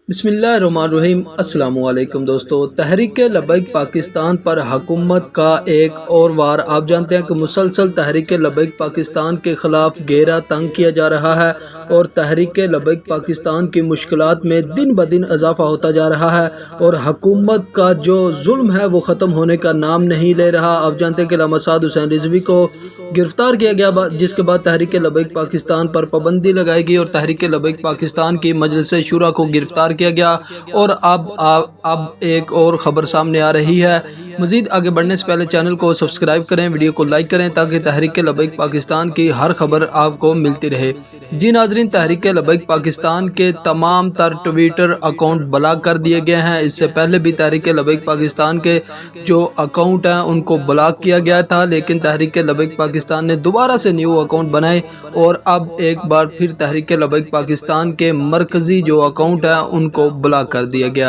بسم اللہ الرحمن الرحیم۔ السلام علیکم دوستو، تحریک لبیک پاکستان پر حکومت کا ایک اور وار۔ آپ جانتے ہیں کہ مسلسل تحریک لبیک پاکستان کے خلاف گھیرا تنگ کیا جا رہا ہے اور تحریک لبیک پاکستان کی مشکلات میں دن بدن اضافہ ہوتا جا رہا ہے اور حکومت کا جو ظلم ہے وہ ختم ہونے کا نام نہیں لے رہا۔ آپ جانتے ہیں کہ علامہ سعد حسین رضوی کو گرفتار کیا گیا، جس کے بعد تحریک لبیک پاکستان پر پابندی لگائی گئی اور تحریک لبیک پاکستان کی مجلس شورا کو گرفتار کیا گیا۔ اور اب ایک اور خبر سامنے آ رہی ہے۔ مزید آگے بڑھنے سے پہلے چینل کو سبسکرائب کریں، ویڈیو کو لائک کریں تاکہ تحریک لبیک پاکستان کی ہر خبر آپ کو ملتی رہے۔ جی ناظرین، تحریک لبیک پاکستان کے تمام تر ٹویٹر اکاؤنٹ بلاک کر دیے گئے ہیں۔ اس سے پہلے بھی تحریک لبیک پاکستان کے جو اکاؤنٹ ہیں ان کو بلاک کیا گیا تھا، لیکن تحریک لبیک پاکستان نے دوبارہ سے نیو اکاؤنٹ بنائے اور اب ایک بار پھر تحریک لبیک پاکستان کے مرکزی جو اکاؤنٹ ہیں ان کو بلاک کر دیا گیا۔